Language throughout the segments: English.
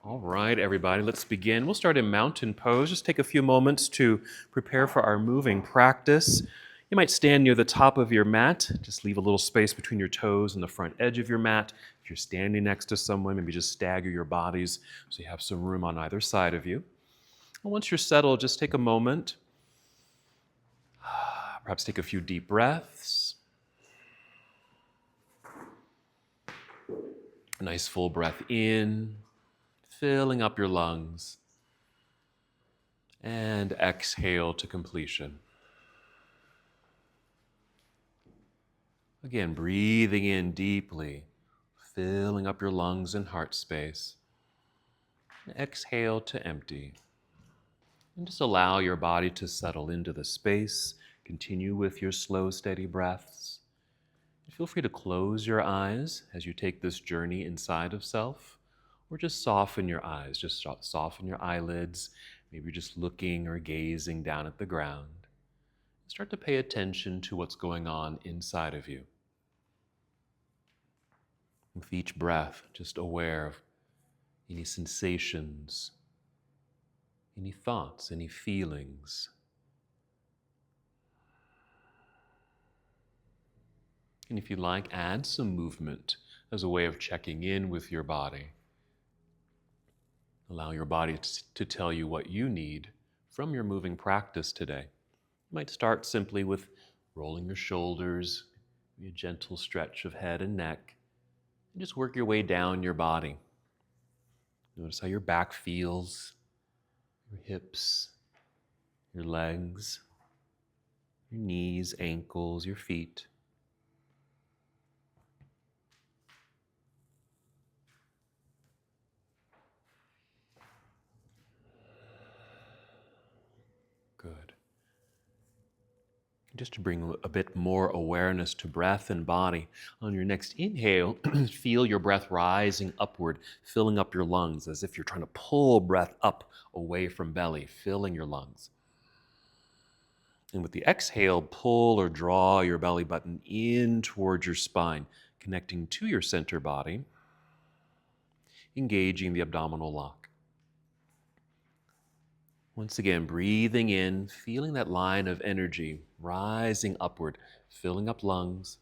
All right, everybody, let's begin. We'll start in mountain pose. Just take a few moments to prepare for our moving practice. You might stand near the top of your mat. Just leave a little space between your toes and the front edge of your mat. If you're standing next to someone, maybe just stagger your bodies so you have some room on either side of you. And once you're settled, just take a moment. Perhaps take a few deep breaths. A nice full breath in, filling up your lungs. And exhale to completion. Again, breathing in deeply, filling up your lungs and heart space. And exhale to empty. And just allow your body to settle into the space. Continue with your slow, steady breaths. Feel free to close your eyes as you take this journey inside of self, or just soften your eyes, just soften your eyelids. Maybe you're just looking or gazing down at the ground. Start to pay attention to what's going on inside of you. With each breath, just aware of any sensations, any thoughts, any feelings. And if you like, add some movement as a way of checking in with your body. Allow your body to tell you what you need from your moving practice today. You might start simply with rolling your shoulders, a gentle stretch of head and neck, and just work your way down your body. Notice how your back feels, your hips, your legs, your knees, ankles, your feet. Good. Just to bring a bit more awareness to breath and body, on your next inhale, feel your breath rising upward, filling up your lungs as if you're trying to pull breath up away from belly, filling your lungs. And with the exhale, pull or draw your belly button in towards your spine, connecting to your center body, engaging the abdominal lock. Once again, breathing in, feeling that line of energy rising upward, filling up lungs.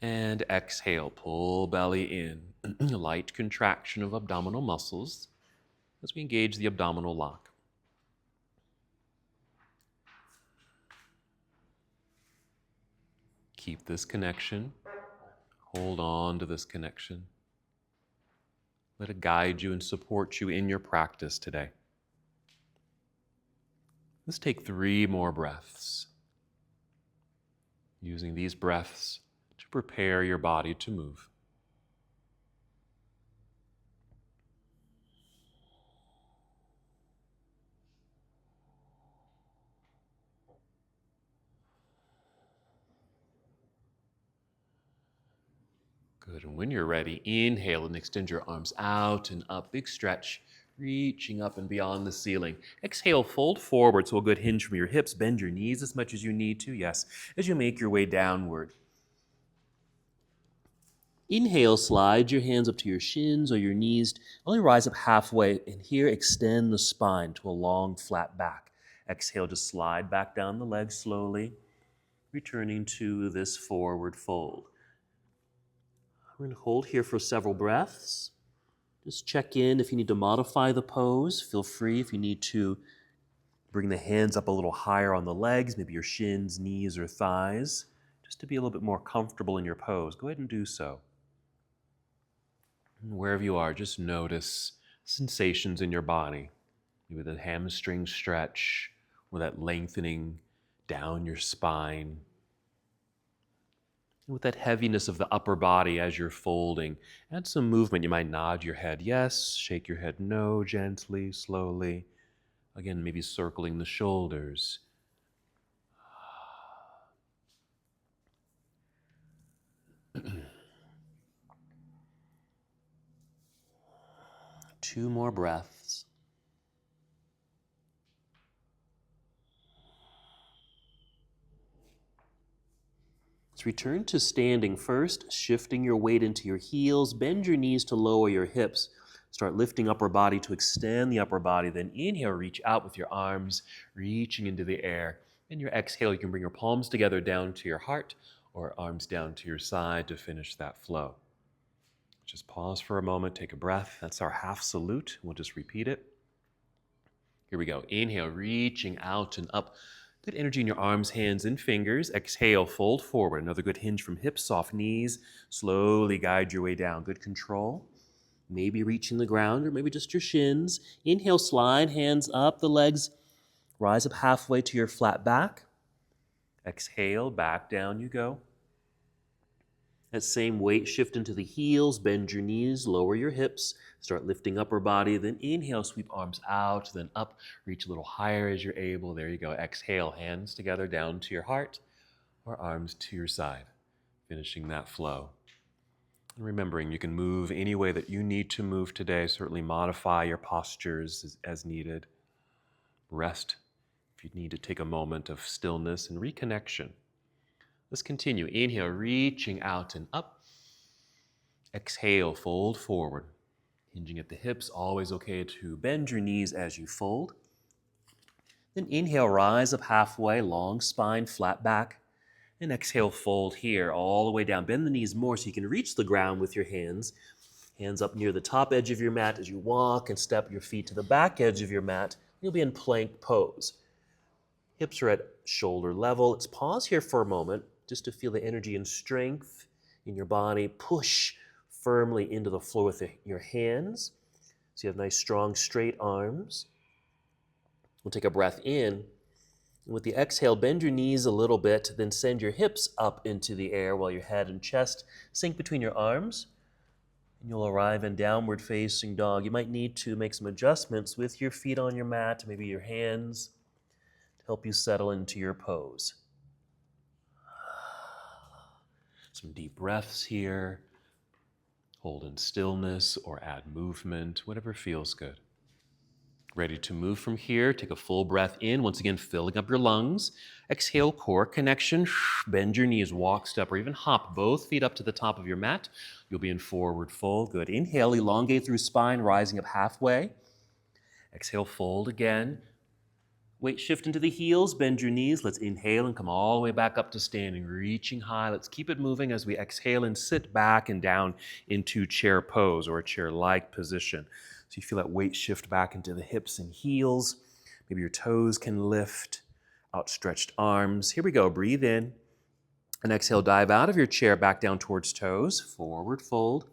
And exhale, pull belly in, light contraction of abdominal muscles as we engage the abdominal lock. Keep this connection. Hold on to this connection. Let it guide you and support you in your practice today. Let's take 3 more breaths. Using these breaths to prepare your body to move. Good, and when you're ready, inhale and extend your arms out and up. Big stretch, reaching up and beyond the ceiling. Exhale, fold forward, so a good hinge from your hips. Bend your knees as much as you need to, yes, as you make your way downward. Inhale, slide your hands up to your shins or your knees. Only rise up halfway, and here extend the spine to a long, flat back. Exhale, just slide back down the legs slowly, returning to this forward fold. We're going to hold here for several breaths. Just check in if you need to modify the pose. Feel free if you need to bring the hands up a little higher on the legs, maybe your shins, knees, or thighs, just to be a little bit more comfortable in your pose. Go ahead and do so. And wherever you are, just notice sensations in your body. Maybe the hamstring stretch or that lengthening down your spine. And with that heaviness of the upper body as you're folding, add some movement. You might nod your head yes, shake your head no, gently, slowly. Again, maybe circling the shoulders. Two more breaths. Let's Let's return to standing first, shifting your weight into your heels. Bend your knees to lower your hips. Start lifting upper body to extend the upper body. Then inhale, reach out with your arms, reaching into the air. And your exhale, you can bring your palms together down to your heart or arms down to your side to finish that flow. Just pause for a moment, take a breath. That's our half salute. We'll just repeat it. Here we go. Inhale, reaching out and up. Good energy in your arms, hands, and fingers. Exhale, fold forward. Another good hinge from hips, soft knees. Slowly guide your way down. Good control. Maybe reaching the ground or maybe just your shins. Inhale, slide hands up the legs. Rise up halfway to your flat back. Exhale, back down you go. That same weight, shift into the heels, bend your knees, lower your hips, start lifting upper body, then inhale, sweep arms out, then up, reach a little higher as you're able. There you go. Exhale, hands together down to your heart or arms to your side, finishing that flow. And remembering you can move any way that you need to move today, certainly modify your postures as needed. Rest if you need to take a moment of stillness and reconnection. Let's continue. Inhale, reaching out and up. Exhale, fold forward. Hinging at the hips, always okay to bend your knees as you fold. Then inhale, rise up halfway, long spine, flat back. And exhale, fold here, all the way down. Bend the knees more so you can reach the ground with your hands. Hands up near the top edge of your mat as you walk and step your feet to the back edge of your mat. You'll be in plank pose. Hips are at shoulder level. Let's pause here for a moment just to feel the energy and strength in your body. Push firmly into the floor with your hands. So you have nice, strong, straight arms. We'll take a breath in. And with the exhale, bend your knees a little bit, then send your hips up into the air while your head and chest sink between your arms. And you'll arrive in downward facing dog. You might need to make some adjustments with your feet on your mat, maybe your hands, to help you settle into your pose. Some deep breaths here. Hold in stillness or add movement, whatever feels good. Ready to move from here, take a full breath in, once again filling up your lungs. Exhale, core connection. Bend your knees, walk, step, or even hop both feet up to the top of your mat. You'll be in forward fold. Good. Inhale, elongate through spine, rising up halfway. Exhale, fold again. Weight shift into the heels, bend your knees. Let's inhale and come all the way back up to standing, reaching high. Let's keep it moving as we exhale and sit back and down into chair pose or a chair-like position. So you feel that weight shift back into the hips and heels. Maybe your toes can lift, outstretched arms. Here we go. Breathe in and exhale. Dive out of your chair back down towards toes. Forward fold.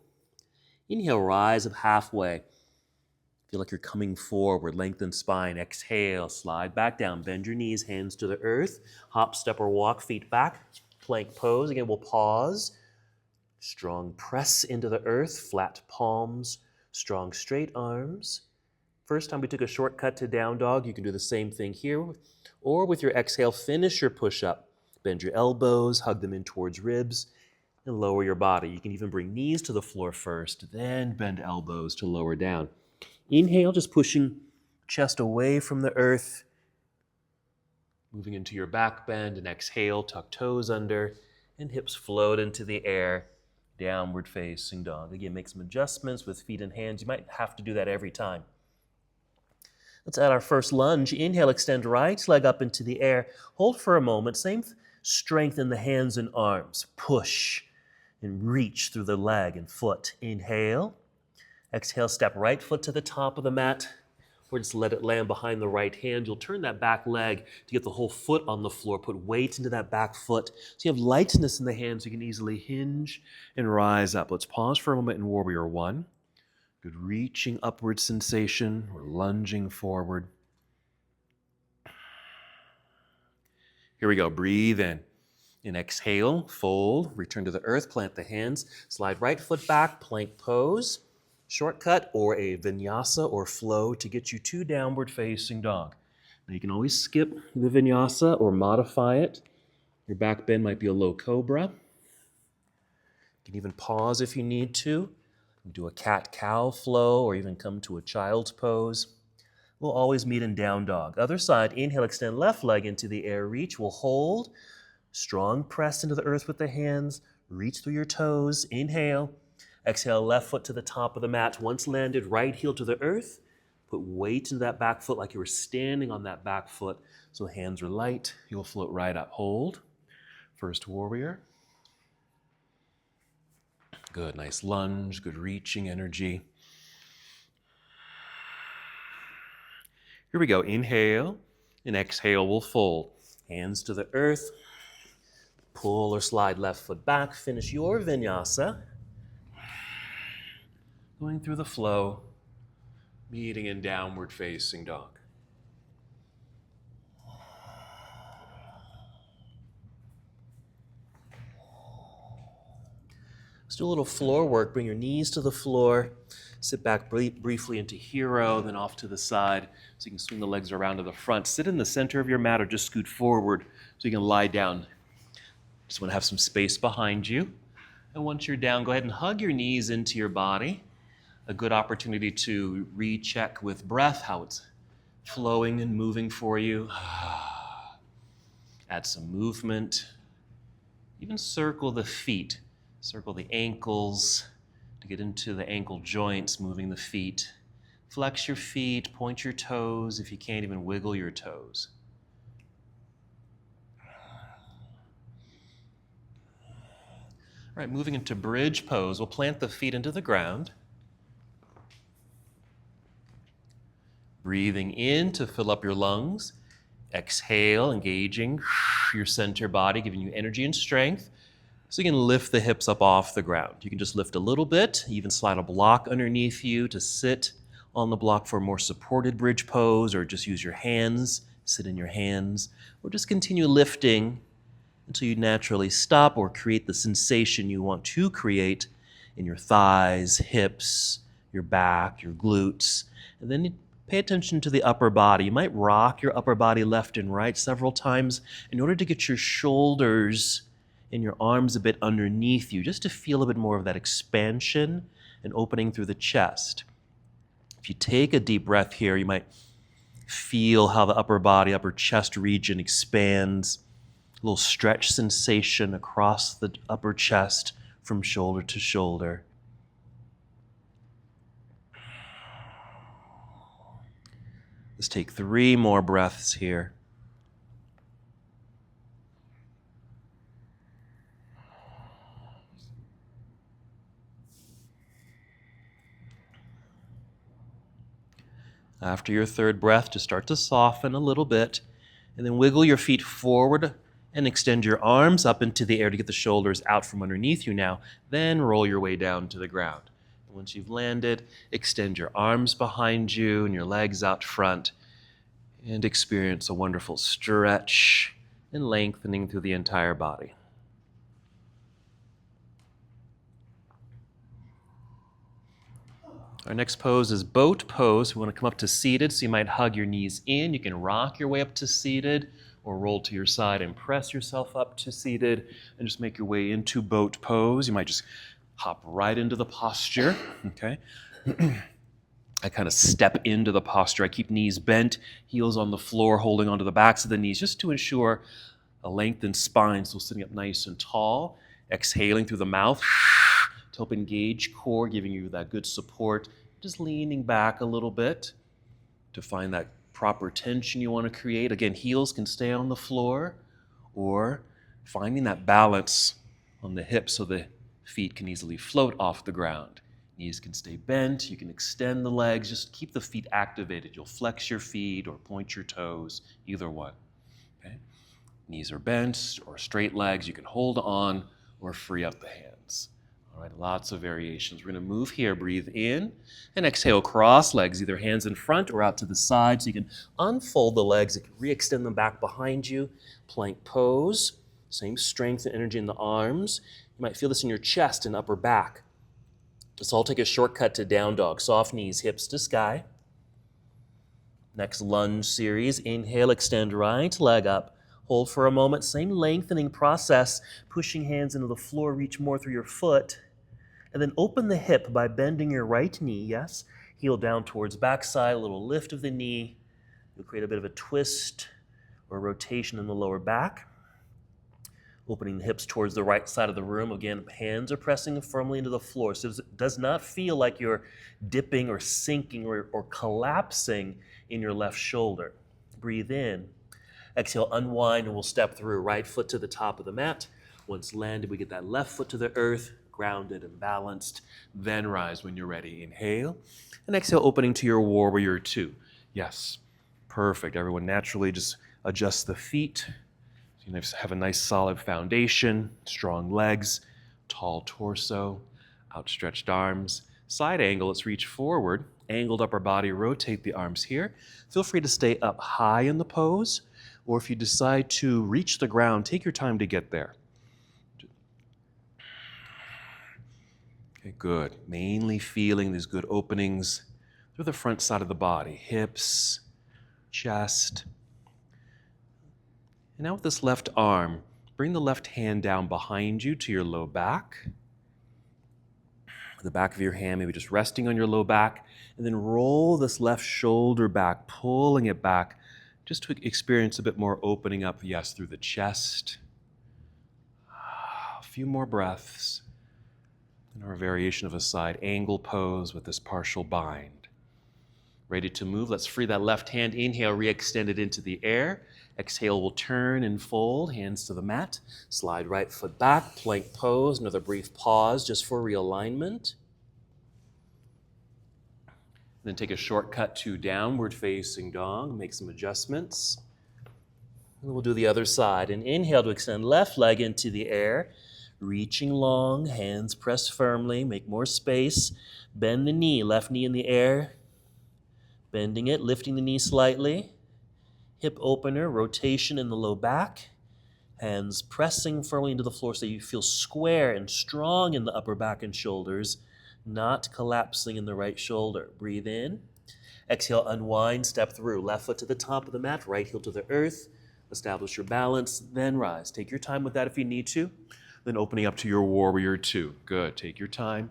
Inhale, rise up halfway. Feel like you're coming forward, lengthen spine. Exhale, slide back down. Bend your knees, hands to the earth. Hop, step, or walk, feet back. Plank pose. Again, we'll pause. Strong press into the earth, flat palms, strong straight arms. First time we took a shortcut to down dog, you can do the same thing here. Or with your exhale, finish your push-up. Bend your elbows, hug them in towards ribs, and lower your body. You can even bring knees to the floor first, then bend elbows to lower down. Inhale, just pushing chest away from the earth. Moving into your back bend, and exhale, tuck toes under, and hips float into the air. Downward facing dog. Again, make some adjustments with feet and hands. You might have to do that every time. Let's add our first lunge. Inhale, extend right leg up into the air. Hold for a moment. Same strength in the hands and arms. Push and reach through the leg and foot. Inhale. Exhale, step right foot to the top of the mat, or just let it land behind the right hand. You'll turn that back leg to get the whole foot on the floor. Put weight into that back foot so you have lightness in the hands. So you can easily hinge and rise up. Let's pause for a moment in Warrior One. Good reaching upward sensation. We're lunging forward. Here we go. Breathe in. And exhale, fold, return to the earth, plant the hands, slide right foot back, plank pose. Shortcut or a vinyasa or flow to get you to downward facing dog. Now you can always skip the vinyasa or modify it. Your back bend might be a low cobra. You can even pause if you need to. Do a cat-cow flow or even come to a child's pose. We'll always meet in down dog. Other side, inhale, extend left leg into the air, reach. We'll hold. Strong press into the earth with the hands. Reach through your toes. Inhale. Exhale, left foot to the top of the mat. Once landed, right heel to the earth. Put weight into that back foot like you were standing on that back foot. So hands are light. You'll float right up. Hold. First warrior. Good, nice lunge, good reaching energy. Here we go. Inhale and exhale, we'll fold. Hands to the earth. Pull or slide left foot back. Finish your vinyasa. Going through the flow, meeting in downward facing dog. Let's do a little floor work. Bring your knees to the floor. Sit back briefly into hero, then off to the side so you can swing the legs around to the front. Sit in the center of your mat or just scoot forward so you can lie down. Just want to have some space behind you. And once you're down, go ahead and hug your knees into your body. A good opportunity to recheck with breath how it's flowing and moving for you. Add some movement. Even circle the feet. Circle the ankles to get into the ankle joints, moving the feet. Flex your feet, point your toes. If you can't, even wiggle your toes. All right, moving into bridge pose. We'll plant the feet into the ground. Breathing in to fill up your lungs. Exhale, engaging your center body, giving you energy and strength. So you can lift the hips up off the ground. You can just lift a little bit, even slide a block underneath you to sit on the block for a more supported bridge pose, or just use your hands, sit in your hands, or just continue lifting until you naturally stop or create the sensation you want to create in your thighs, hips, your back, your glutes. And then pay attention to the upper body. You might rock your upper body left and right several times in order to get your shoulders and your arms a bit underneath you, just to feel a bit more of that expansion and opening through the chest. If you take a deep breath here, you might feel how the upper body, upper chest region expands, a little stretch sensation across the upper chest from shoulder to shoulder. Let's take 3 more breaths here. After your third breath, just start to soften a little bit, and then wiggle your feet forward and extend your arms up into the air to get the shoulders out from underneath you now. Then roll your way down to the ground. And once you've landed, extend your arms behind you and your legs out front, and experience a wonderful stretch and lengthening through the entire body. Our next pose is boat pose. We want to come up to seated, so you might hug your knees in. You can rock your way up to seated or roll to your side and press yourself up to seated and just make your way into boat pose. You might just hop right into the posture, okay? I kind of step into the posture. I keep knees bent, heels on the floor, holding onto the backs of the knees just to ensure a lengthened spine, so sitting up nice and tall. Exhaling through the mouth to help engage core, giving you that good support. Just leaning back a little bit to find that proper tension you want to create. Again, heels can stay on the floor, or finding that balance on the hips so the feet can easily float off the ground. Knees can stay bent. You can extend the legs. Just keep the feet activated. You'll flex your feet or point your toes, either one. Okay? Knees are bent or straight legs. You can hold on or free up the hands. All right, lots of variations. We're going to move here. Breathe in and exhale. Cross legs, either hands in front or out to the side. So you can unfold the legs. You can re-extend them back behind you. Plank pose. Same strength and energy in the arms. You might feel this in your chest and upper back. So I'll take a shortcut to down dog. Soft knees, hips to sky. Next lunge series. Inhale, extend right leg up. Hold for a moment. Same lengthening process. Pushing hands into the floor. Reach more through your foot. And then open the hip by bending your right knee. Yes. Heel down towards backside. A little lift of the knee. You'll create a bit of a twist or rotation in the lower back. Opening the hips towards the right side of the room. Again, hands are pressing firmly into the floor. So it does not feel like you're dipping or sinking or collapsing in your left shoulder. Breathe in. Exhale, unwind, and we'll step through. Right foot to the top of the mat. Once landed, we get that left foot to the earth, grounded and balanced. Then rise when you're ready. Inhale. And exhale, opening to your warrior two. Yes, perfect. Everyone naturally just adjust the feet. You have a nice solid foundation, strong legs, tall torso, outstretched arms. Side angle, let's reach forward. Angled upper body, rotate the arms here. Feel free to stay up high in the pose, or if you decide to reach the ground, take your time to get there. Okay, good. Mainly feeling these good openings through the front side of the body, hips, chest. And now with this left arm, bring the left hand down behind you to your low back. The back of your hand maybe just resting on your low back, and then roll this left shoulder back, pulling it back, just to experience a bit more opening up, yes, through the chest. A few more breaths. And our variation of a side angle pose with this partial bind. Ready to move? Let's free that left hand. Inhale, re-extend it into the air. Exhale, we'll turn and fold, hands to the mat. Slide right foot back, plank pose. Another brief pause just for realignment. Then take a shortcut to downward facing dog. Make some adjustments. And we'll do the other side. And inhale to extend left leg into the air. Reaching long, hands press firmly. Make more space. Bend the knee, left knee in the air. Bending it, lifting the knee slightly. Hip opener, rotation in the low back. Hands pressing firmly into the floor so you feel square and strong in the upper back and shoulders, not collapsing in the right shoulder. Breathe in. Exhale, unwind, step through. Left foot to the top of the mat, right heel to the earth. Establish your balance, then rise. Take your time with that if you need to. Then opening up to your warrior two. Good, take your time.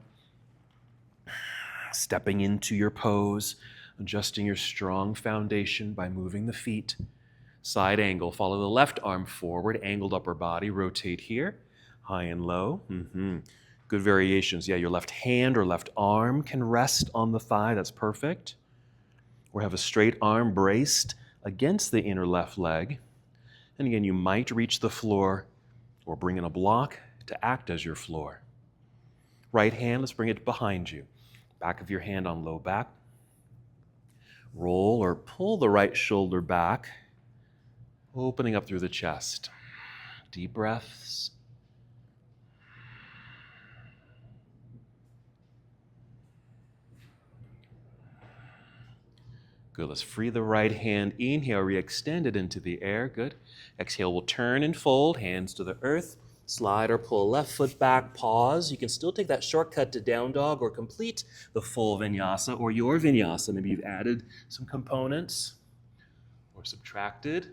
Stepping into your pose. Adjusting your strong foundation by moving the feet. Side angle, follow the left arm forward, angled upper body, rotate here, high and low. Good variations. Yeah, your left hand or left arm can rest on the thigh, that's perfect. Or have a straight arm braced against the inner left leg. And again, you might reach the floor or bring in a block to act as your floor. Right hand, let's bring it behind you. Back of your hand on low back. Roll or pull the right shoulder back, opening up through the chest. Deep breaths. Good, let's free the right hand. Inhale, re-extend it into the air. Good. Exhale, we'll turn and fold, hands to the earth. Slide or pull left foot back, pause. You can still take that shortcut to down dog or complete the full vinyasa or your vinyasa. Maybe you've added some components or subtracted.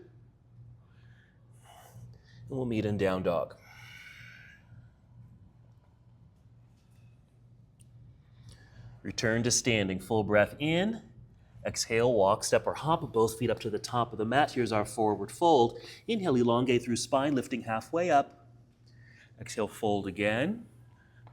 And we'll meet in down dog. Return to standing, full breath in. Exhale, walk, step, or hop, both feet up to the top of the mat. Here's our forward fold. Inhale, elongate through spine, lifting halfway up. Exhale, fold again.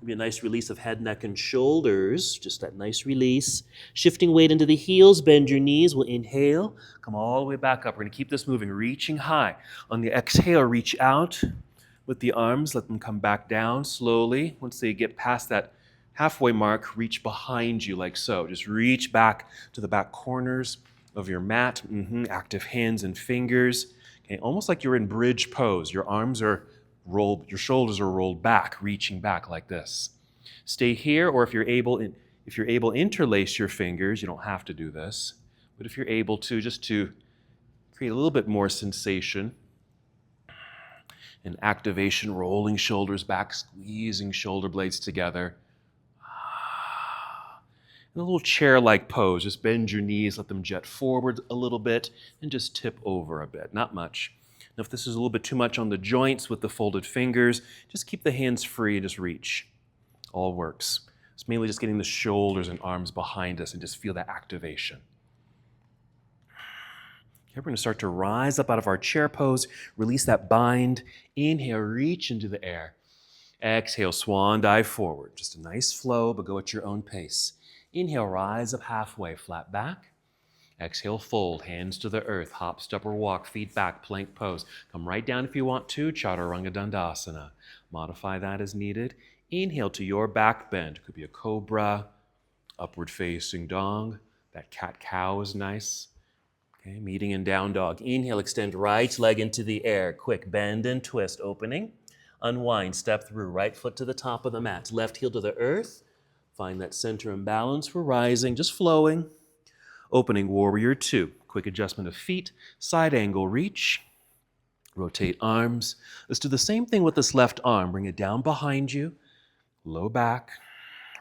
Maybe a nice release of head, neck, and shoulders. Just that nice release. Shifting weight into the heels, bend your knees. We'll inhale, come all the way back up. We're going to keep this moving, reaching high. On the exhale, reach out with the arms. Let them come back down slowly. Once they get past that halfway mark, reach behind you like so. Just reach back to the back corners of your mat. Active hands and fingers. Okay, almost like you're in bridge pose. Your arms are rolled, your shoulders are rolled back, reaching back like this. Stay here, or if you're able, interlace your fingers. You don't have to do this, but if you're able to, just to create a little bit more sensation and activation, rolling shoulders back, squeezing shoulder blades together. In a little chair-like pose, just bend your knees, let them jet forward a little bit, and just tip over a bit, not much. Now, if this is a little bit too much on the joints with the folded fingers, just keep the hands free and just reach. All works. It's mainly just getting the shoulders and arms behind us and just feel that activation. Okay, we're going to start to rise up out of our chair pose. Release that bind. Inhale, reach into the air. Exhale, swan dive forward. Just a nice flow, but go at your own pace. Inhale, rise up halfway, flat back. Exhale, fold, hands to the earth, hop, step, or walk, feet back, plank pose. Come right down if you want to, Chaturanga Dandasana. Modify that as needed. Inhale to your back bend. Could be a cobra, upward facing dog. That cat-cow is nice. Okay, meeting in down dog. Inhale, extend right leg into the air. Quick bend and twist, opening. Unwind, step through, right foot to the top of the mat, left heel to the earth. Find that center and balance. We're rising, just flowing. Opening warrior two. Quick adjustment of feet, side angle reach. Rotate arms. Let's do the same thing with this left arm. Bring it down behind you, low back.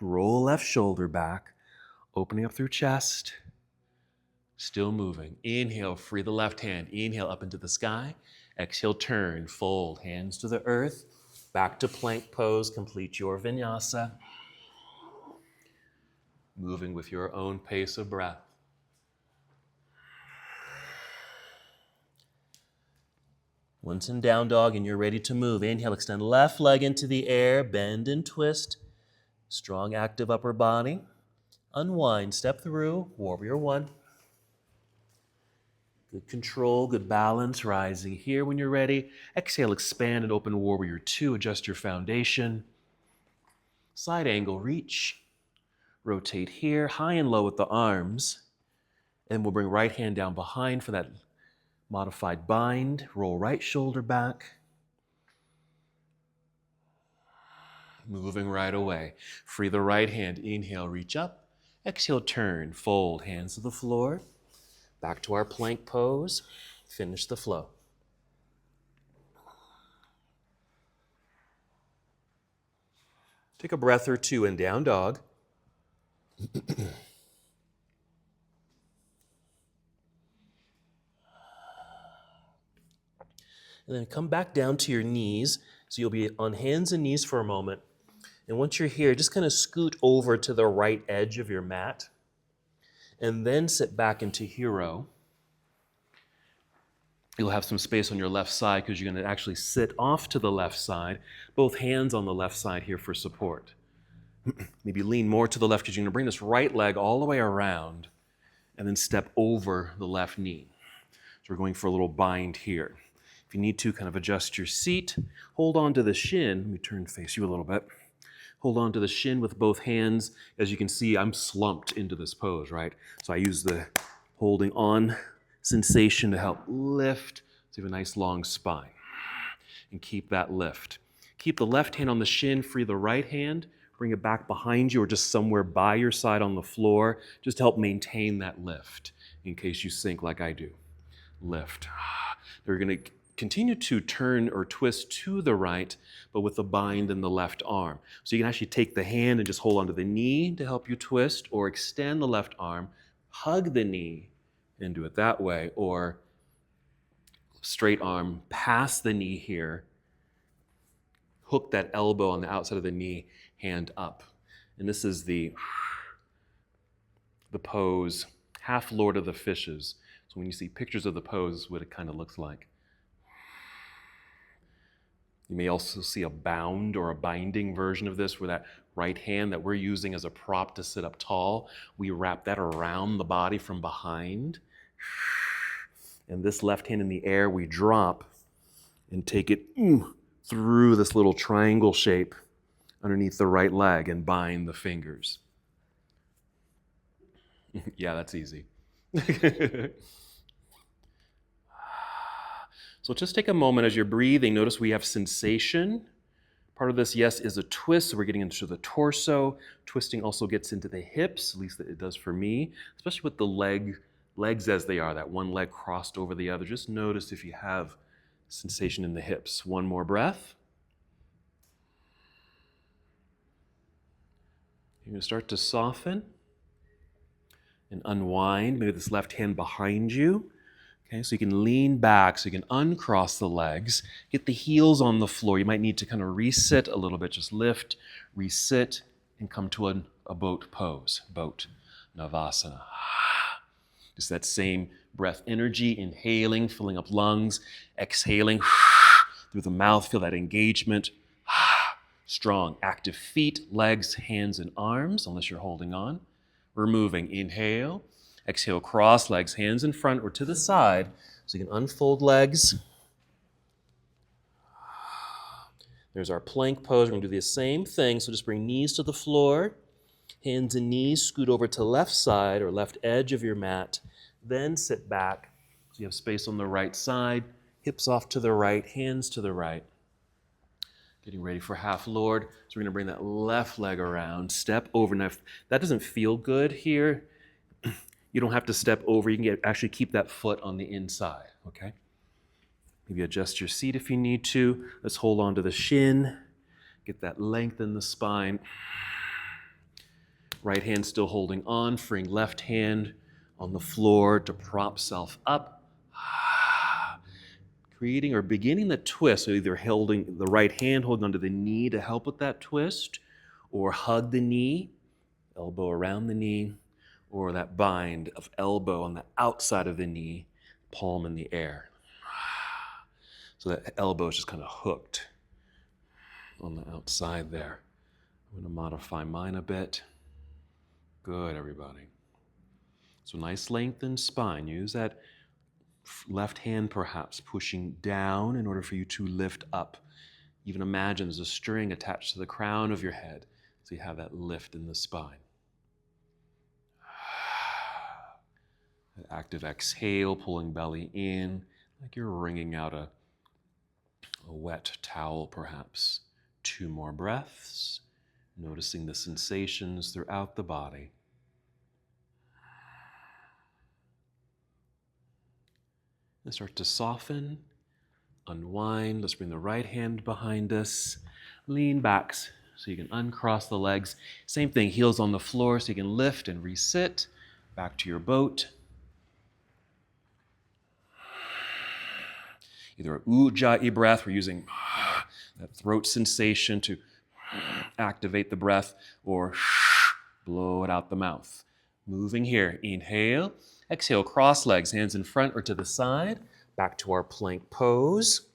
Roll left shoulder back, opening up through chest. Still moving. Inhale, free the left hand. Inhale up into the sky. Exhale, turn, fold, hands to the earth. Back to plank pose, complete your vinyasa. Moving with your own pace of breath. Once in down dog and you're ready to move, inhale, extend left leg into the air, bend and twist. Strong active upper body. Unwind, step through, warrior one. Good control, good balance, rising here when you're ready. Exhale, expand and open warrior two, adjust your foundation. Side angle reach. Rotate here, high and low with the arms. And we'll bring right hand down behind for that modified bind. Roll right shoulder back. Moving right away. Free the right hand. Inhale, reach up. Exhale, turn, fold, hands to the floor. Back to our plank pose. Finish the flow. Take a breath or two in down dog. And then come back down to your knees. So you'll be on hands and knees for a moment. And once you're here, just kind of scoot over to the right edge of your mat. And then sit back into hero. You'll have some space on your left side because you're going to actually sit off to the left side. Both hands on the left side here for support. Maybe lean more to the left because you're going to bring this right leg all the way around and then step over the left knee. So we're going for a little bind here. If you need to, kind of adjust your seat. Hold on to the shin. Let me turn and face you a little bit. Hold on to the shin with both hands. As you can see, I'm slumped into this pose, right? So I use the holding on sensation to help lift. So you have a nice long spine. And keep that lift. Keep the left hand on the shin, free the right hand. Bring it back behind you or just somewhere by your side on the floor. Just to help maintain that lift in case you sink like I do. Lift. They're going to continue to turn or twist to the right, but with the bind in the left arm. So you can actually take the hand and just hold onto the knee to help you twist, or extend the left arm, hug the knee, and do it that way, or straight arm past the knee here, hook that elbow on the outside of the knee, hand up. And this is the pose, half Lord of the Fishes. So when you see pictures of the pose, this is what it kind of looks like. You may also see a bound or a binding version of this where that right hand that we're using as a prop to sit up tall, we wrap that around the body from behind. And this left hand in the air, we drop and take it through this little triangle shape underneath the right leg and bind the fingers. Yeah, that's easy. So just take a moment as you're breathing. Notice we have sensation. Part of this, yes, is a twist. So we're getting into the torso. Twisting also gets into the hips, at least it does for me, especially with the legs as they are, that one leg crossed over the other. Just notice if you have sensation in the hips. One more breath. You're going to start to soften and unwind. Maybe this left hand behind you. Okay, so you can lean back, so you can uncross the legs, get the heels on the floor. You might need to kind of resit a little bit. Just lift, resit, and come to a boat pose, boat, Navasana. Just that same breath energy, inhaling, filling up lungs, exhaling through the mouth, feel that engagement. Strong, active feet, legs, hands, and arms, unless you're holding on. We're moving. Inhale, exhale, cross legs, hands in front or to the side, so you can unfold legs. There's our plank pose. We're going to do the same thing, so just bring knees to the floor, hands and knees, scoot over to left side or left edge of your mat, then sit back so you have space on the right side, hips off to the right, hands to the right. Getting ready for half Lord. So we're going to bring that left leg around, step over. Now, if that doesn't feel good here, you don't have to step over. You can actually keep that foot on the inside, okay? Maybe adjust your seat if you need to. Let's hold on to the shin. Get that length in the spine. Right hand still holding on, freeing left hand on the floor to prop self up. Creating or beginning the twist, so either holding the right hand, holding onto the knee to help with that twist, or hug the knee, elbow around the knee, or that bind of elbow on the outside of the knee, palm in the air. So that elbow is just kind of hooked on the outside there. I'm going to modify mine a bit. Good, everybody. So nice lengthened spine. Use that left hand perhaps pushing down in order for you to lift up. Even imagine there's a string attached to the crown of your head, so you have that lift in the spine. An active exhale, pulling belly in, like you're wringing out a wet towel perhaps. 2 more breaths, noticing the sensations throughout the body. And start to soften, unwind. Let's bring the right hand behind us. Lean back so you can uncross the legs. Same thing, heels on the floor so you can lift and resit. Back to your boat. Either a ujjayi breath, we're using that throat sensation to activate the breath, or blow it out the mouth. Moving here, inhale. Exhale, cross legs, hands in front or to the side. Back to our plank pose.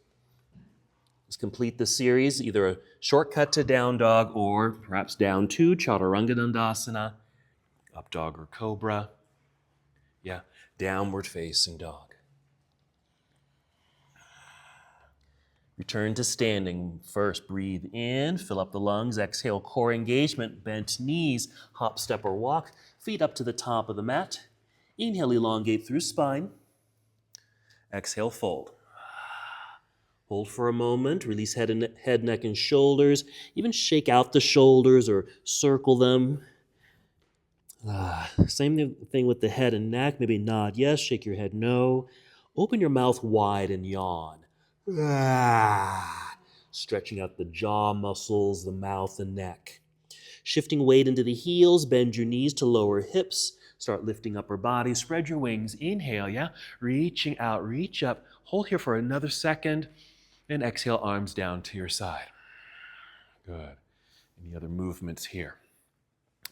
Let's complete the series, either a shortcut to down dog or perhaps down to chaturanga dandasana, up dog or cobra. Yeah, downward facing dog. Return to standing. First, breathe in, fill up the lungs. Exhale, core engagement, bent knees, hop, step, or walk. Feet up to the top of the mat. Inhale, elongate through spine. Exhale, fold. Hold for a moment. Release head, neck, and shoulders. Even shake out the shoulders or circle them. Same thing with the head and neck. Maybe nod yes, shake your head no. Open your mouth wide and yawn. Stretching out the jaw muscles, the mouth and neck. Shifting weight into the heels, bend your knees to lower hips. Start lifting upper body, spread your wings. Inhale, yeah? Reaching out, reach up. Hold here for another second. And exhale, arms down to your side. Good. Any other movements here?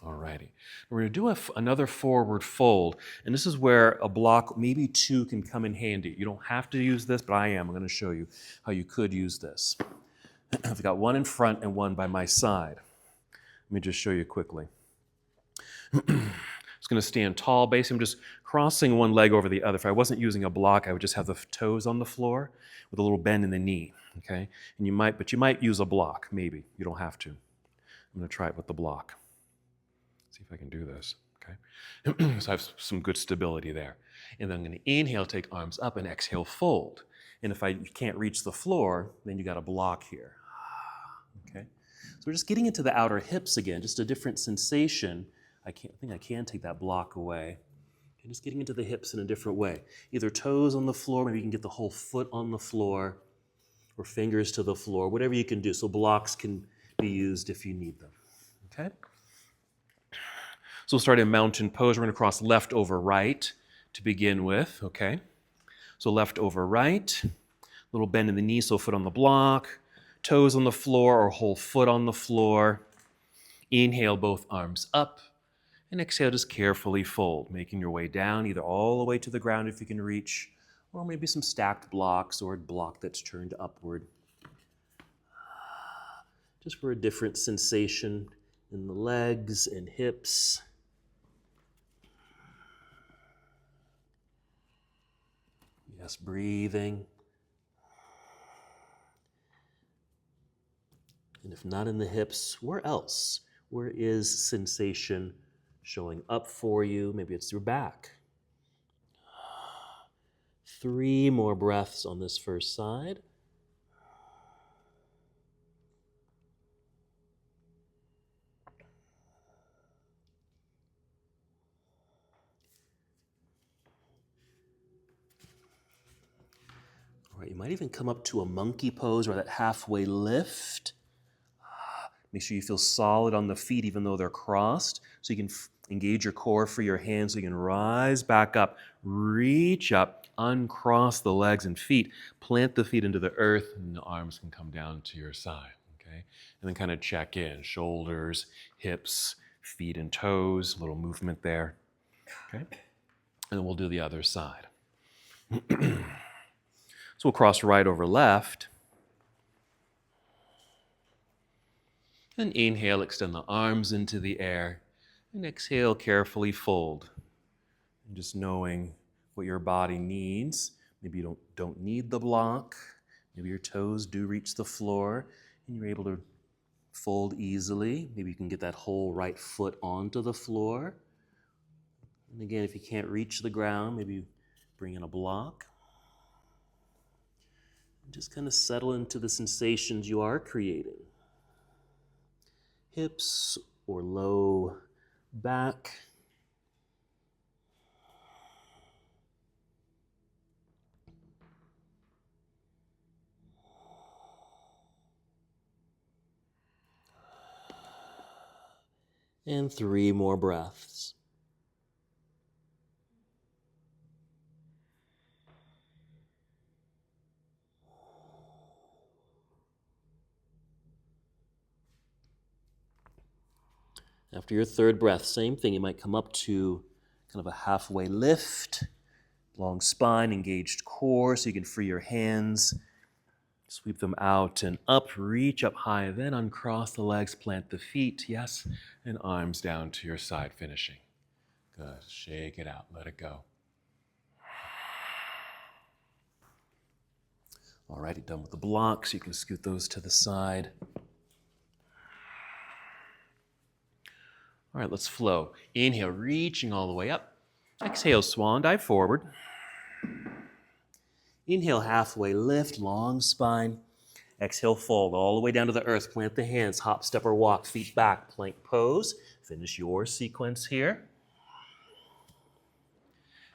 Alrighty. We're going to do another forward fold. And this is where a block, maybe 2, can come in handy. You don't have to use this, but I am. I'm going to show you how you could use this. I've got one in front and one by my side. Let me just show you quickly. It's going to stand tall. Basically, I'm just crossing one leg over the other. If I wasn't using a block, I would just have the toes on the floor with a little bend in the knee. Okay, and you might use a block. Maybe you don't have to. I'm going to try it with the block. See if I can do this. Okay, so I have some good stability there. And then I'm going to inhale, take arms up, and exhale, fold. And if you can't reach the floor, then you got a block here. Okay, so we're just getting into the outer hips again, just a different sensation. I think I can take that block away. And just getting into the hips in a different way. Either toes on the floor, maybe you can get the whole foot on the floor, or fingers to the floor, whatever you can do. So blocks can be used if you need them. Okay? So we'll start in mountain pose. We're going to cross left over right to begin with. Okay? So left over right, little bend in the knee, so foot on the block, toes on the floor or whole foot on the floor. Inhale, both arms up. And exhale, just carefully fold, making your way down, either all the way to the ground if you can reach, or maybe some stacked blocks or a block that's turned upward. Just for a different sensation in the legs and hips. Yes, breathing. And if not in the hips, where else? Where is sensation showing up for you? Maybe it's your back. 3 more breaths on this first side. All right, you might even come up to a monkey pose or that halfway lift. Make sure you feel solid on the feet even though they're crossed. So you can engage your core for your hands so you can rise back up, reach up, uncross the legs and feet, plant the feet into the earth, and the arms can come down to your side, okay? And then kind of check in, shoulders, hips, feet and toes, a little movement there, okay? And then we'll do the other side. So we'll cross right over left. And inhale, extend the arms into the air. And exhale, carefully fold. And just knowing what your body needs. Maybe you don't need the block. Maybe your toes do reach the floor and you're able to fold easily. Maybe you can get that whole right foot onto the floor. And again, if you can't reach the ground, maybe bring in a block. And just kind of settle into the sensations you are creating. Hips or low back. And 3 more breaths. After your third breath, same thing. You might come up to kind of a halfway lift, long spine, engaged core, so you can free your hands, sweep them out and up, reach up high, then uncross the legs, plant the feet, yes, and arms down to your side, finishing. Good. Shake it out. Let it go. All right, you're done with the blocks. You can scoot those to the side. All right, let's flow. Inhale, reaching all the way up. Exhale, swan dive forward. Inhale, halfway lift, long spine. Exhale, fold all the way down to the earth. Plant the hands, hop, step, or walk, feet back, plank pose. Finish your sequence here.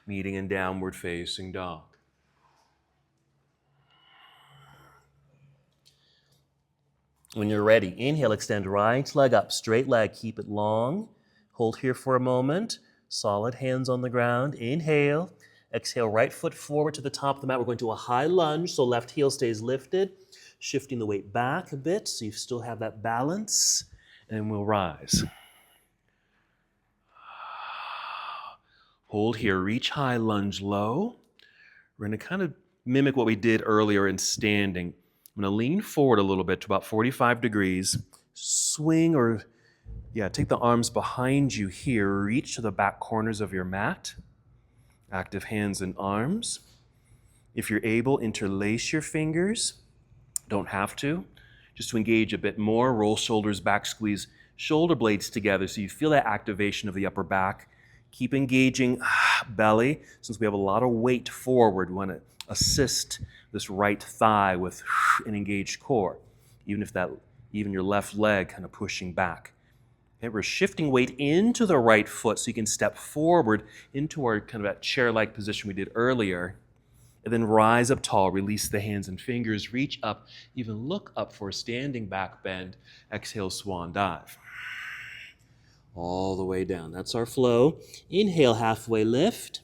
Meeting in downward facing dog. When you're ready, inhale, extend right leg up, straight leg, keep it long. Hold here for a moment. Solid hands on the ground. Inhale. Exhale, right foot forward to the top of the mat. We're going to a high lunge, so left heel stays lifted. Shifting the weight back a bit so you still have that balance. And we'll rise. Hold here, reach high, lunge low. We're going to kind of mimic what we did earlier in standing. I'm going to lean forward a little bit to about 45 degrees. Swing or, take the arms behind you here. Reach to the back corners of your mat. Active hands and arms. If you're able, interlace your fingers. Don't have to. Just to engage a bit more, roll shoulders back, squeeze shoulder blades together so you feel that activation of the upper back. Keep engaging belly. Since we have a lot of weight forward, we want to assist this right thigh with an engaged core, even your left leg kind of pushing back. Okay, we're shifting weight into the right foot so you can step forward into our kind of that chair-like position we did earlier, and then rise up tall, release the hands and fingers, reach up, even look up for a standing back bend. Exhale, swan dive. All the way down. That's our flow. Inhale, halfway lift.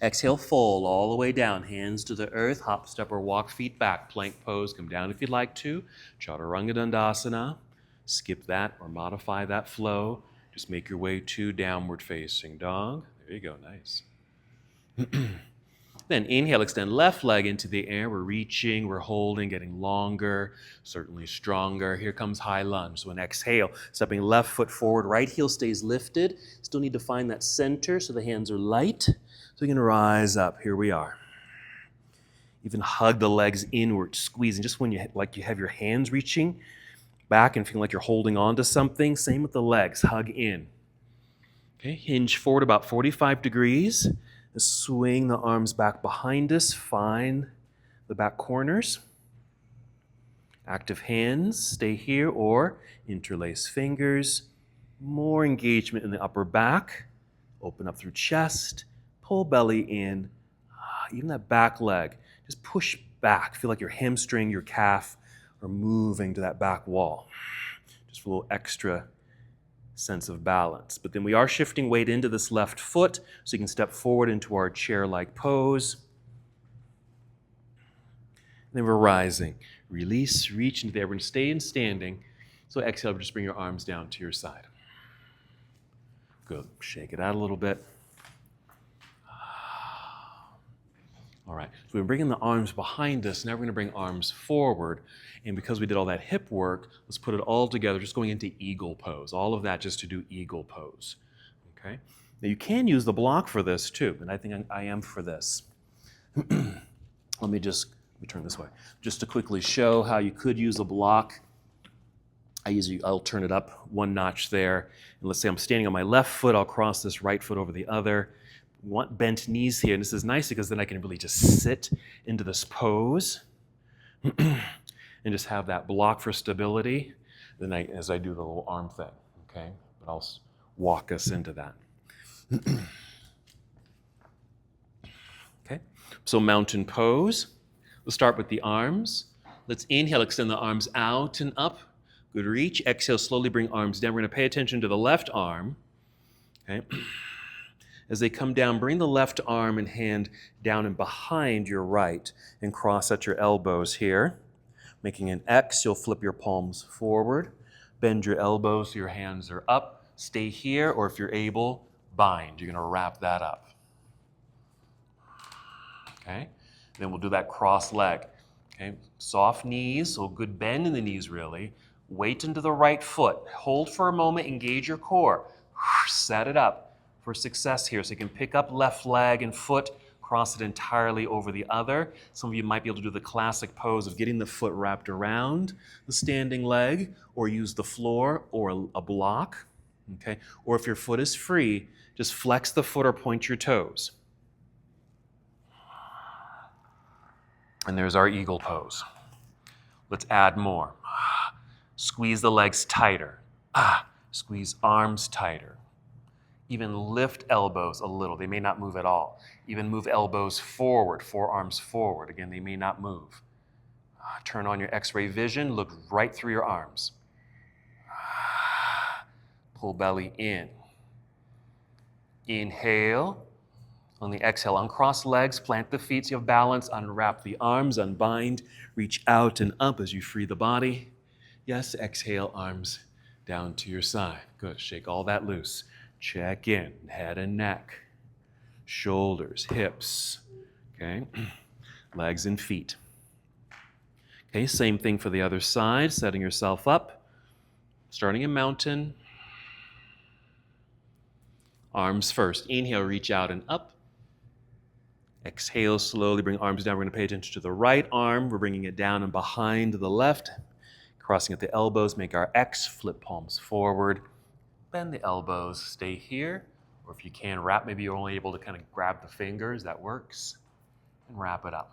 Exhale, fold all the way down. Hands to the earth. Hop, step, or walk. Feet back. Plank pose. Come down if you'd like to. Chaturanga Dandasana. Skip that or modify that flow. Just make your way to downward facing dog. There you go, nice. Then inhale, extend left leg into the air. We're reaching, we're holding, getting longer, certainly stronger. Here comes high lunge. So an exhale, stepping left foot forward, right heel stays lifted. Still need to find that center so the hands are light. So you can rise up. Here we are. Even hug the legs inward, squeezing. Just when you have your hands reaching back and feeling like you're holding on to something. Same with the legs. Hug in. Okay, hinge forward about 45 degrees. Swing the arms back behind us. Find the back corners. Active hands, stay here or interlace fingers. More engagement in the upper back. Open up through chest. Pull belly in. Even that back leg. Just push back. Feel like your hamstring, your calf are moving to that back wall. Just for a little extra sense of balance. But then we are shifting weight into this left foot, so you can step forward into our chair-like pose. And then we're rising. Release, reach into the air. We're going to stay in standing. So exhale, just bring your arms down to your side. Good. Shake it out a little bit. All right, so we're bringing the arms behind us. Now we're going to bring arms forward. And because we did all that hip work, let's put it all together, just going into eagle pose. All of that just to do eagle pose. Okay? Now you can use the block for this too, and I think I am for this. Let me turn this way. Just to quickly show how you could use a block. I'll turn it up one notch there. And let's say I'm standing on my left foot, I'll cross this right foot over the other. We want bent knees here, and this is nice because then I can really just sit into this pose and just have that block for stability then as I do the little arm thing, okay? But I'll walk us into that. Okay, so mountain pose. We'll start with the arms. Let's inhale, extend the arms out and up. Good reach. Exhale, slowly bring arms down. We're going to pay attention to the left arm, okay? As they come down, bring the left arm and hand down and behind your right and cross at your elbows here. Making an X, you'll flip your palms forward. Bend your elbows so your hands are up. Stay here, or if you're able, bind. You're going to wrap that up. Okay? Then we'll do that cross leg. Okay? Soft knees, so good bend in the knees really. Weight into the right foot. Hold for a moment, engage your core. Set it up for success here. So you can pick up left leg and foot, cross it entirely over the other. Some of you might be able to do the classic pose of getting the foot wrapped around the standing leg, or use the floor or a block. Okay? Or if your foot is free, just flex the foot or point your toes. And there's our eagle pose. Let's add more. Squeeze the legs tighter. Squeeze arms tighter. Even lift elbows a little. They may not move at all. Even move elbows forward, forearms forward. Again, they may not move. Turn on your X-ray vision. Look right through your arms. Pull belly in. Inhale. On the exhale, uncross legs, plant the feet so you have balance. Unwrap the arms, unbind. Reach out and up as you free the body. Yes, exhale, arms down to your side. Good. Shake all that loose. Check in, head and neck, shoulders, hips, okay, legs and feet. Okay, same thing for the other side, setting yourself up, starting in mountain. Arms first. Inhale, reach out and up. Exhale, slowly bring arms down. We're going to pay attention to the right arm. We're bringing it down and behind the left. Crossing at the elbows, make our X, flip palms forward. Bend the elbows, stay here. Or if you can wrap, maybe you're only able to kind of grab the fingers, that works. And wrap it up.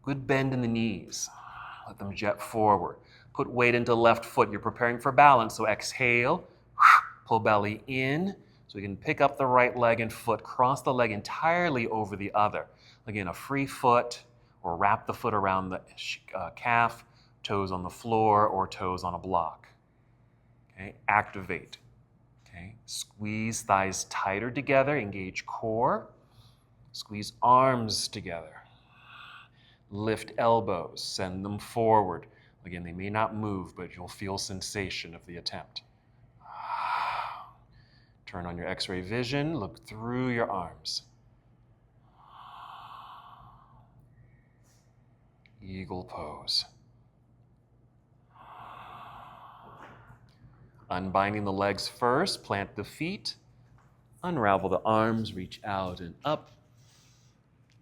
Good bend in the knees. Let them jet forward. Put weight into left foot. You're preparing for balance, so exhale. Pull belly in, so you can pick up the right leg and foot, cross the leg entirely over the other. Again, a free foot, or wrap the foot around the calf, toes on the floor, or toes on a block. Okay, activate. Okay, squeeze thighs tighter together, engage core. Squeeze arms together. Lift elbows, send them forward. Again, they may not move, but you'll feel sensation of the attempt. Turn on your X-ray vision, look through your arms. Eagle pose. Unbinding the legs first, plant the feet, unravel the arms, reach out and up,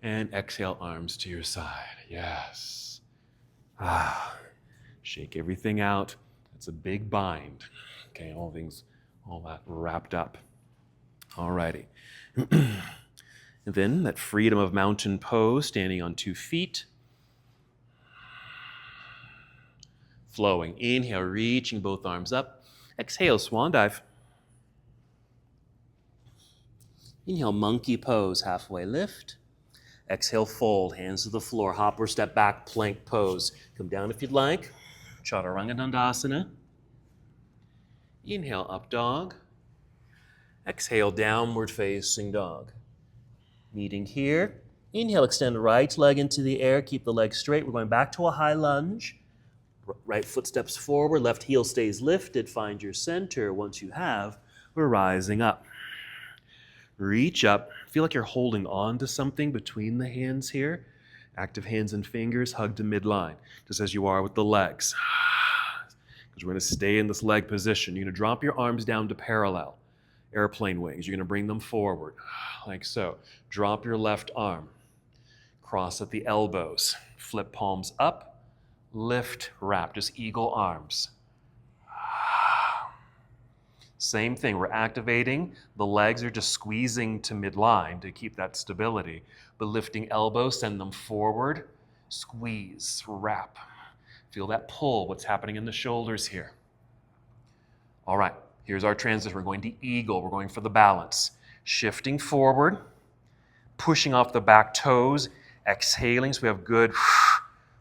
and exhale, arms to your side. Yes. Shake everything out. It's a big bind. Okay, all that wrapped up. Alrighty. And then that freedom of mountain pose, standing on 2 feet. Flowing. Inhale, reaching both arms up. Exhale, swan dive. Inhale, monkey pose, halfway lift. Exhale, fold, hands to the floor, hop or step back, plank pose. Come down if you'd like. Chaturanga Dandasana. Inhale, up dog. Exhale, downward facing dog. Meeting here. Inhale, extend the right leg into the air, keep the leg straight. We're going back to a high lunge. Right foot steps forward, left heel stays lifted. Find your center. Once you have, we're rising up. Reach up. Feel like you're holding on to something between the hands here. Active hands and fingers, hug to midline, just as you are with the legs. Because we're going to stay in this leg position. You're going to drop your arms down to parallel. Airplane wings. You're going to bring them forward, like so. Drop your left arm. Cross at the elbows. Flip palms up. Lift, wrap, just eagle arms. Same thing, we're activating. The legs are just squeezing to midline to keep that stability. But lifting elbows, send them forward. Squeeze, wrap. Feel that pull, what's happening in the shoulders here. All right, here's our transition. We're going to eagle, we're going for the balance. Shifting forward, pushing off the back toes, exhaling so we have good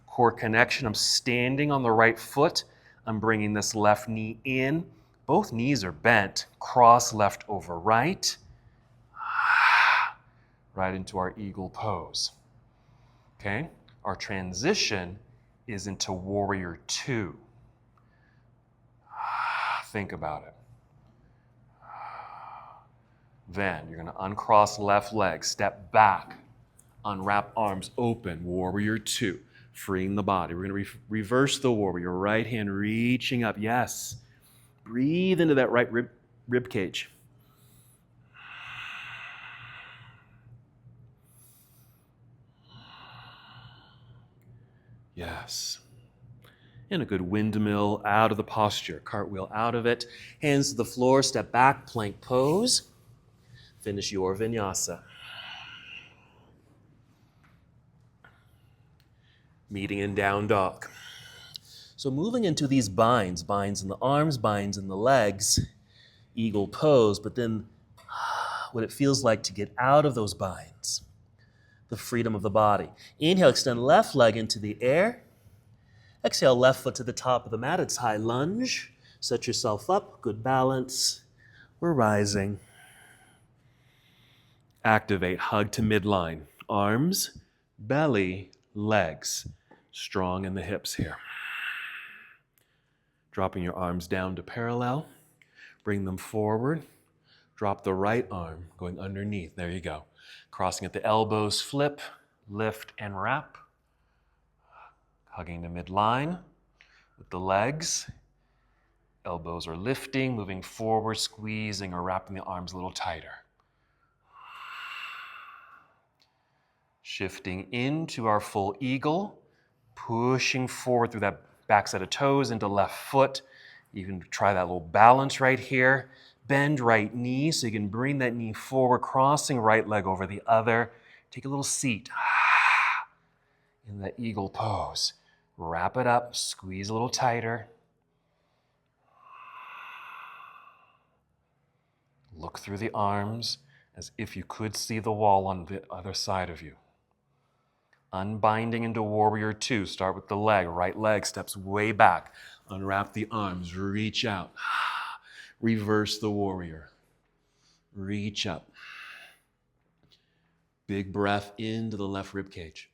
core connection. I'm standing on the right foot. I'm bringing this left knee in. Both knees are bent. Cross left over right. Right into our eagle pose. Okay? Our transition is into warrior 2. Think about it. Then you're going to uncross left leg, step back, unwrap arms open, warrior 2. Freeing the body. We're going to reverse the warrior. Right hand reaching up. Yes. Breathe into that right rib cage. Yes. And a good windmill out of the posture. Cartwheel out of it. Hands to the floor. Step back. Plank pose. Finish your vinyasa. Meeting in down dog. So moving into these binds in the arms, binds in the legs, eagle pose, but then what it feels like to get out of those binds, the freedom of the body. Inhale, extend left leg into the air. Exhale, left foot to the top of the mat. It's high lunge. Set yourself up, good balance. We're rising. Activate, hug to midline. Arms, belly, legs. Strong in the hips here. Dropping your arms down to parallel. Bring them forward. Drop the right arm, going underneath. There you go. Crossing at the elbows, flip, lift, and wrap. Hugging to midline with the legs. Elbows are lifting, moving forward, squeezing or wrapping the arms a little tighter. Shifting into our full eagle, pushing forward through that back set of toes into left foot. You can try that little balance right here. Bend right knee so you can bring that knee forward, crossing right leg over the other. Take a little seat in that eagle pose. Wrap it up, squeeze a little tighter. Look through the arms as if you could see the wall on the other side of you. Unbinding into warrior 2. Start with the leg. Right leg steps way back. Unwrap the arms. Reach out. Reverse the warrior. Reach up. Big breath into the left rib cage.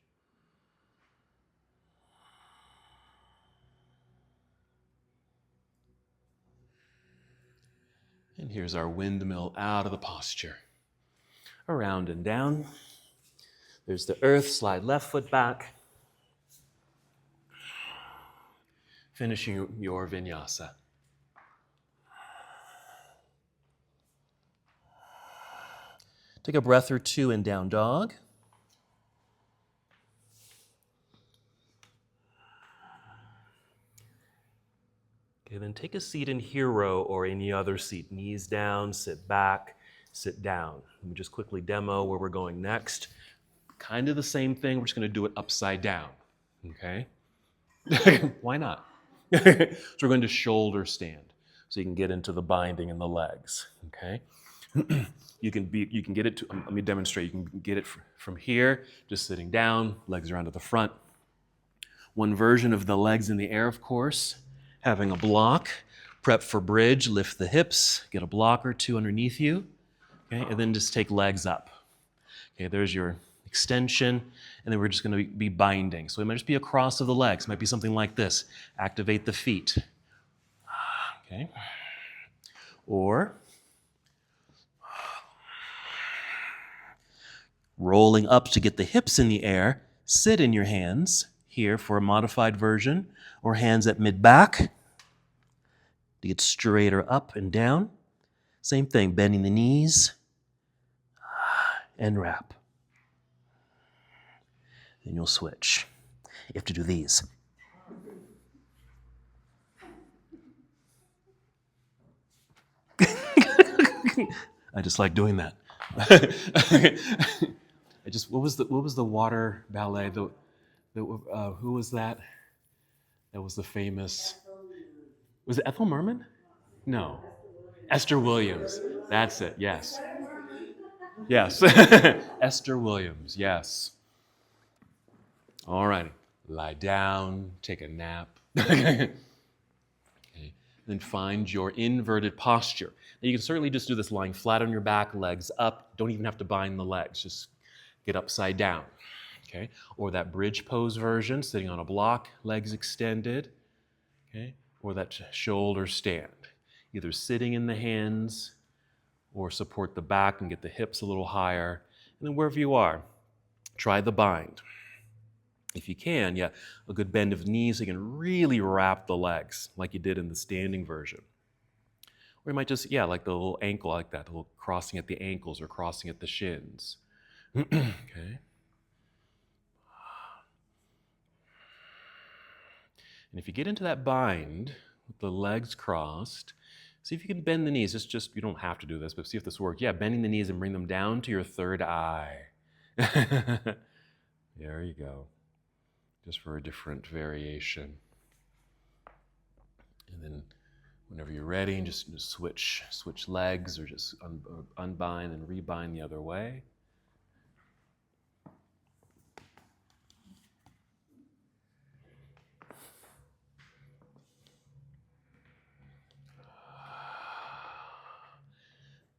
And here's our windmill out of the posture. Around and down. There's the earth, slide left foot back. Finishing your vinyasa. Take a breath or two in down dog. Okay, then take a seat in hero or any other seat. Knees down, sit back, sit down. Let me just quickly demo where we're going next. Kind of the same thing, we're just going to do it upside down, okay? Why not? So we're going to shoulder stand, so you can get into the binding in the legs, okay? You can get it to, let me demonstrate, you can get it from here, just sitting down, legs around to the front. One version of the legs in the air, of course, having a block, prep for bridge, lift the hips, get a block or two underneath you, okay? And then just take legs up. Okay, there's your extension, and then we're just going to be binding. So it might just be a cross of the legs. It might be something like this. Activate the feet. Okay. Or rolling up to get the hips in the air, sit in your hands here for a modified version, or hands at mid-back to get straighter up and down. Same thing, bending the knees and wrap. Then you'll switch. You have to do these. I just like doing that. What was the water ballet? Who was that? That was the famous. Was it Ethel Merman? No. Esther Williams. That's it. Yes. Yes. Esther Williams. Yes. All right. Lie down. Take a nap. Okay. Then find your inverted posture. Now you can certainly just do this lying flat on your back, legs up. Don't even have to bind the legs. Just get upside down. Okay? Or that bridge pose version, sitting on a block, legs extended. Okay? Or that shoulder stand. Either sitting in the hands or support the back and get the hips a little higher. And then wherever you are, try the bind. If you can, a good bend of the knees, so you can really wrap the legs like you did in the standing version. Or you might just, like the little ankle like that, the little crossing at the ankles or crossing at the shins. Okay. And if you get into that bind with the legs crossed, see if you can bend the knees. It's just, you don't have to do this, but see if this works. Bending the knees and bring them down to your third eye. There you go. Just for a different variation. And then whenever you're ready, just switch legs or just unbind and rebind the other way.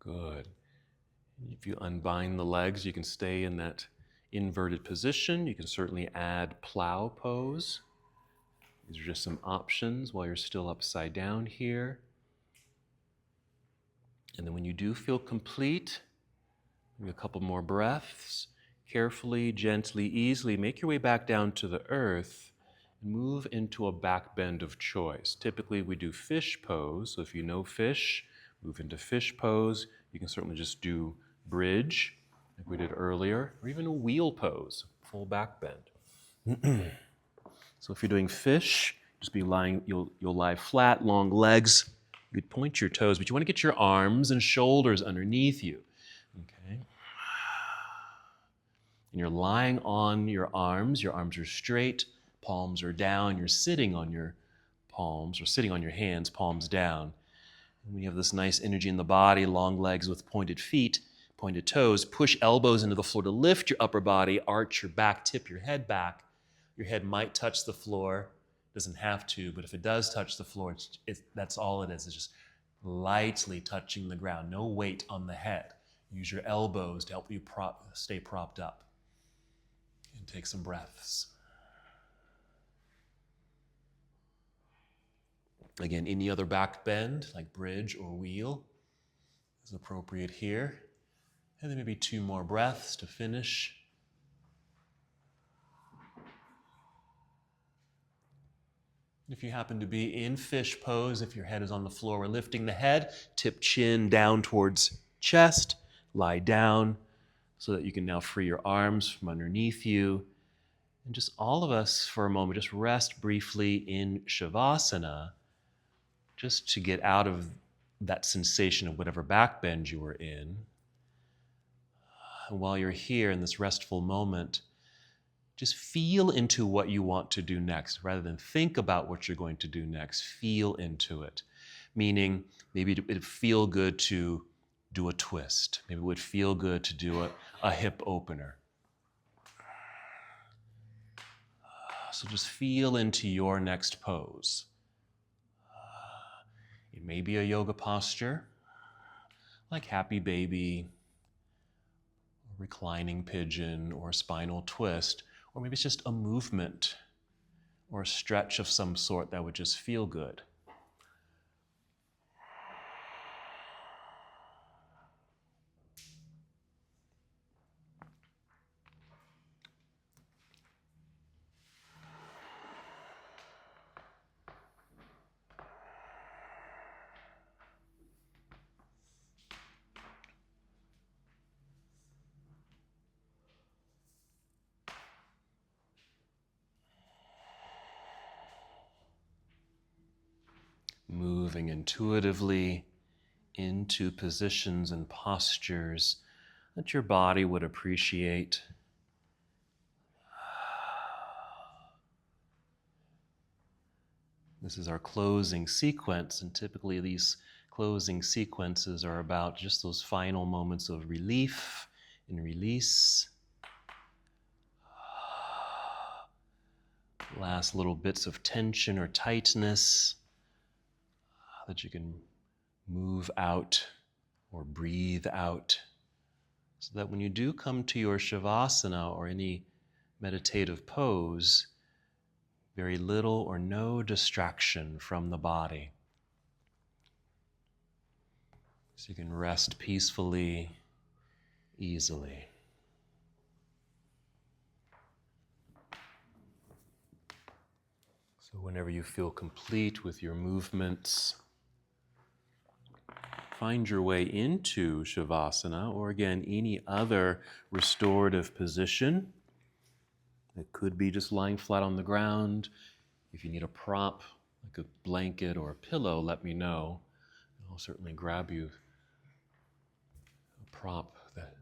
Good. If you unbind the legs, you can stay in that inverted position. You can certainly add plow pose. These are just some options while you're still upside down here. And then when you do feel complete, maybe a couple more breaths. Carefully, gently, easily make your way back down to the earth and move into a back bend of choice. Typically we do fish pose, so if you know fish, move into fish pose. You can certainly just do bridge, like we did earlier, or even a wheel pose, full back bend. So if you're doing fish, just be lying, you'll lie flat, long legs. You'd point your toes, but you want to get your arms and shoulders underneath you. Okay. And you're lying on your arms are straight, palms are down, you're sitting on your palms, or sitting on your hands, palms down. And when you have this nice energy in the body, long legs with pointed feet, pointed toes, push elbows into the floor to lift your upper body, arch your back, tip your head back. Your head might touch the floor, doesn't have to, but if it does touch the floor, that's all it is. It's just lightly touching the ground, no weight on the head. Use your elbows to help you stay propped up. And take some breaths. Again, any other back bend, like bridge or wheel. is appropriate here. And then maybe 2 more breaths to finish. If you happen to be in fish pose, if your head is on the floor, we're lifting the head, tip chin down towards chest, lie down so that you can now free your arms from underneath you. And just all of us for a moment, just rest briefly in Shavasana, just to get out of that sensation of whatever back bend you were in. And while you're here in this restful moment, just feel into what you want to do next. Rather than think about what you're going to do next, feel into it. Meaning, maybe it would feel good to do a twist. Maybe it would feel good to do a hip opener. So just feel into your next pose. It may be a yoga posture, like happy baby, reclining pigeon, or spinal twist, or maybe it's just a movement or a stretch of some sort that would just feel good. Moving intuitively into positions and postures that your body would appreciate. This is our closing sequence, and typically these closing sequences are about just those final moments of relief and release. Last little bits of tension or tightness that you can move out or breathe out, so that when you do come to your Shavasana or any meditative pose, very little or no distraction from the body. So you can rest peacefully, easily. So whenever you feel complete with your movements, find your way into Shavasana, or again, any other restorative position. It could be just lying flat on the ground. If you need a prop, like a blanket or a pillow, let me know. I'll certainly grab you a prop that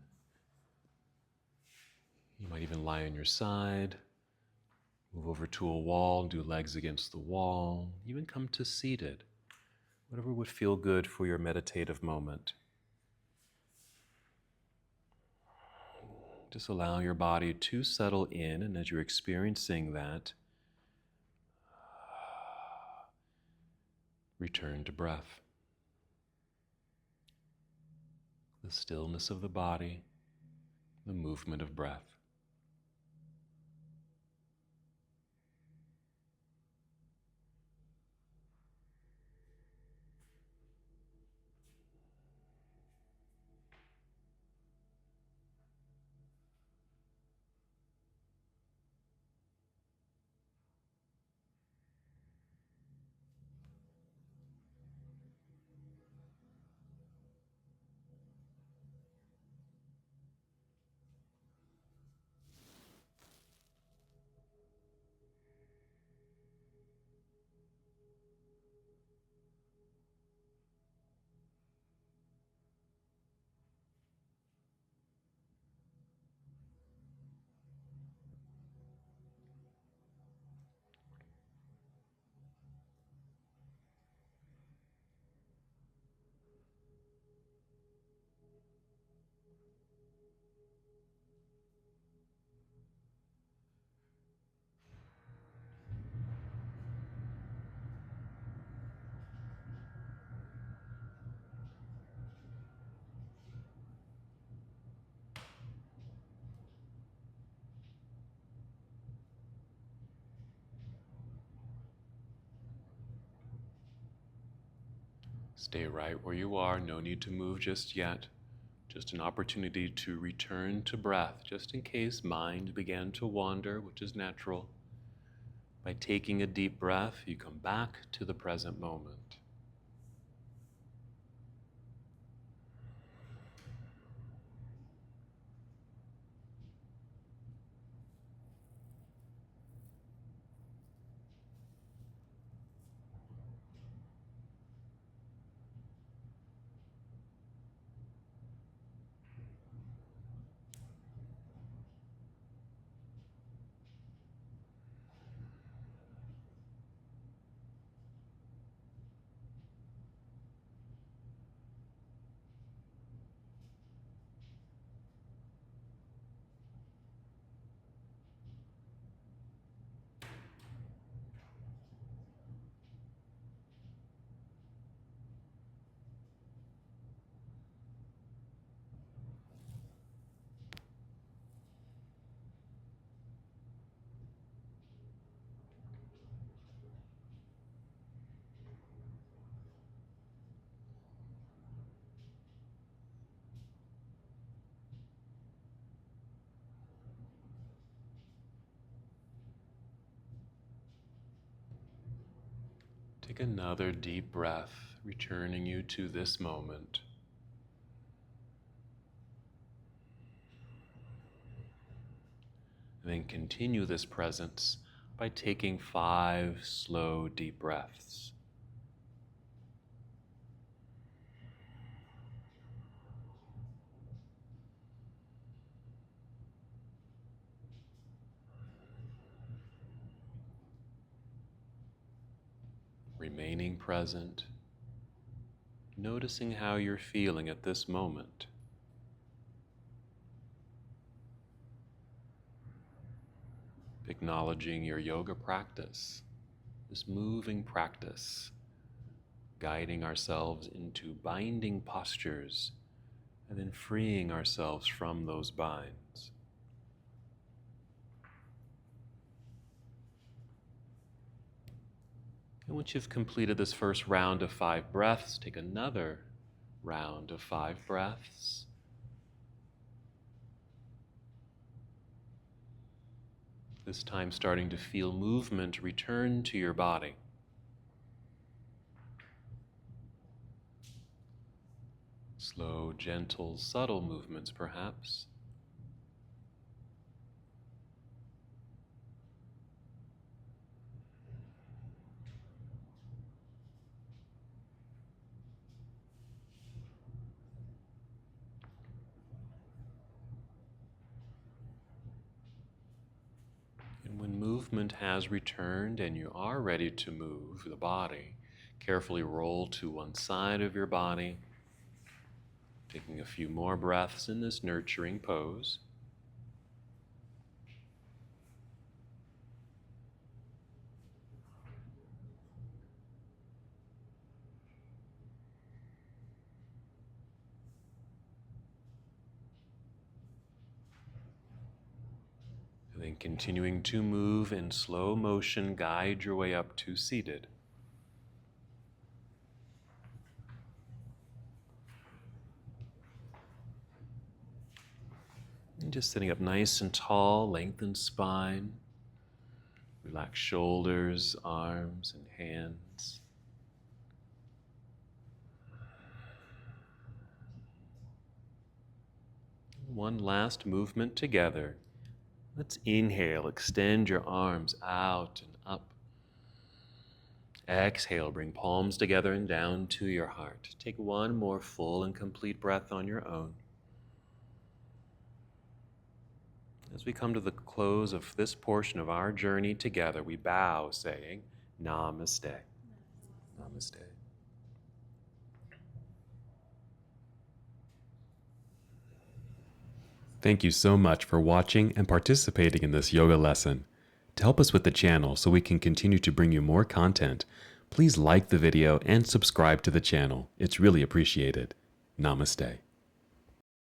you might even lie on your side. Move over to a wall, do legs against the wall, even come to seated. Whatever would feel good for your meditative moment. Just allow your body to settle in, and as you're experiencing that, return to breath. The stillness of the body, the movement of breath. Stay right where you are. No need to move just yet. Just an opportunity to return to breath, just in case mind began to wander, which is natural. By taking a deep breath, you come back to the present moment. Take another deep breath, returning you to this moment. And then continue this presence by taking 5 slow, deep breaths. Remaining present, noticing how you're feeling at this moment. Acknowledging your yoga practice, this moving practice, guiding ourselves into binding postures and then freeing ourselves from those binds. And once you've completed this first round of 5 breaths, take another round of 5 breaths. This time starting to feel movement return to your body. Slow, gentle, subtle movements perhaps. And when movement has returned and you are ready to move the body, carefully roll to one side of your body, taking a few more breaths in this nurturing pose. And then continuing to move in slow motion, guide your way up to seated. And just sitting up nice and tall, lengthened spine, relax shoulders, arms, and hands. One last movement together. Let's inhale, extend your arms out and up. Exhale, bring palms together and down to your heart. Take one more full and complete breath on your own. As we come to the close of this portion of our journey together, we bow saying, Namaste. Namaste. Thank you so much for watching and participating in this yoga lesson. To help us with the channel so we can continue to bring you more content, please like the video and subscribe to the channel. It's really appreciated. Namaste.